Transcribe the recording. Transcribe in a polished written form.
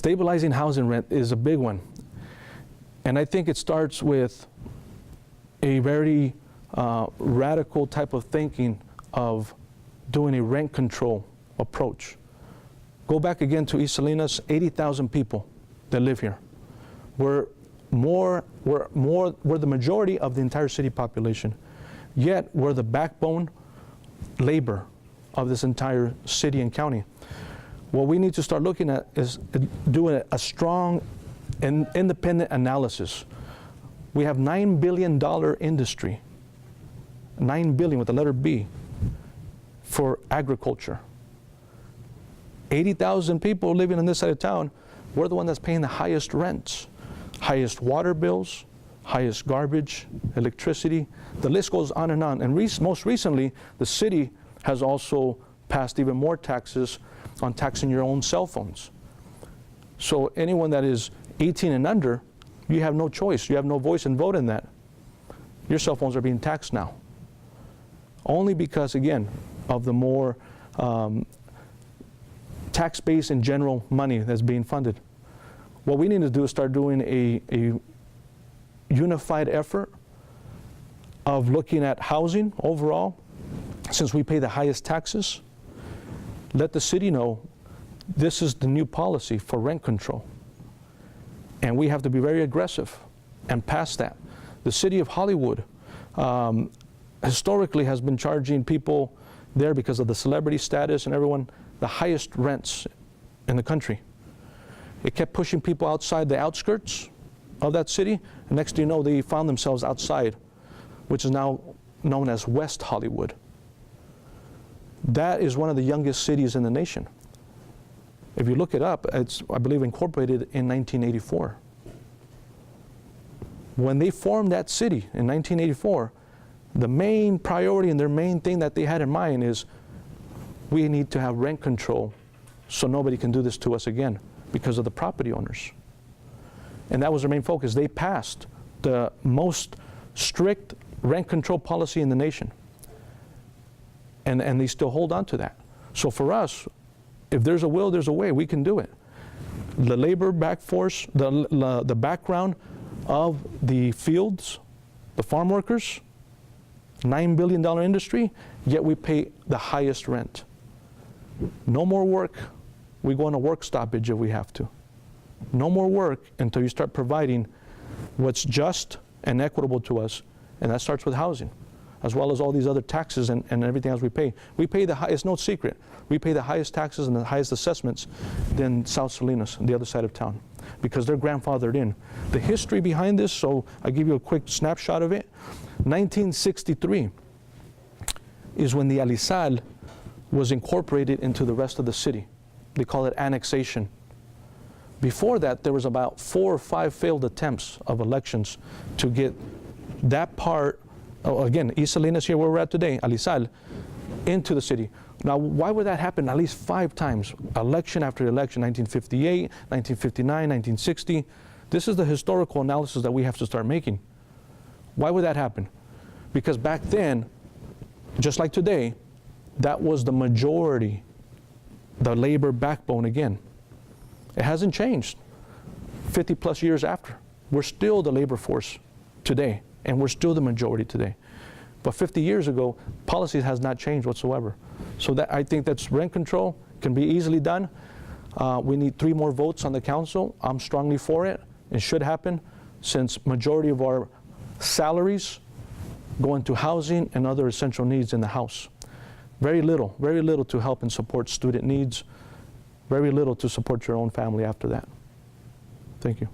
Stabilizing housing rent is a big one. And I think it starts with a very radical type of thinking of doing a rent control approach. Go back again to East Salinas, 80,000 people that live here. We're the majority of the entire city population. Yet we're the backbone labor of this entire city and county. What we need to start looking at is doing a strong and independent analysis. We have $9 billion industry, $9 billion with the letter B, for agriculture. 80,000 people living in this side of town, we're the one that's paying the highest rents, highest water bills, highest garbage, electricity. The list goes on. And most recently, the city has also passed even more taxes on taxing your own cell phones. So anyone that is 18 and under, you have no choice. You have no voice and vote in that. Your cell phones are being taxed now. Only because, again, of the more tax base and general money that's being funded. What we need to do is start doing a unified effort of looking at housing overall. Since we pay the highest taxes, let the city know this is the new policy for rent control. And we have to be very aggressive and pass that. The city of Hollywood historically has been charging people there, because of the celebrity status and everyone, the highest rents in the country. It kept pushing people outside the outskirts of that city, and next thing you know, they found themselves outside, which is now known as West Hollywood. That is one of the youngest cities in the nation. If you look it up, it's, I believe, incorporated in 1984. When they formed that city in 1984, the main priority and their main thing that they had in mind is, we need to have rent control so nobody can do this to us again because of the property owners. And that was their main focus. They passed the most strict rent control policy in the nation. And they still hold on to that. So for us, if there's a will, there's a way. We can do it. The labor backforce, the background of the fields, the farm workers, $9 billion industry, yet we pay the highest rent. No more work. We go on a work stoppage if we have to. No more work until you start providing what's just and equitable to us, and that starts with housing, as well as all these other taxes and everything else we pay. We pay the it's no secret, we pay the highest taxes and the highest assessments than South Salinas, the other side of town, because they're grandfathered in. The history behind this, so I'll give you a quick snapshot of it. 1963 is when the Alisal was incorporated into the rest of the city. They call it annexation. Before that, there was about 4 or 5 failed attempts of elections to get that part, again, East Salinas here where we're at today, Alisal, into the city. Now, why would that happen at least 5 times? Election after election, 1958, 1959, 1960. This is the historical analysis that we have to start making. Why would that happen? Because back then, just like today, that was the majority, the labor backbone again. It hasn't changed 50 plus years after. We're still the labor force today, and we're still the majority today. But 50 years ago, policy has not changed whatsoever. So that, I think that's rent control, can be easily done. We need 3 more votes on the council. I'm strongly for it. It should happen, since majority of our salaries go into housing and other essential needs in the house. Very little to help and support student needs. Very little to support your own family after that. Thank you.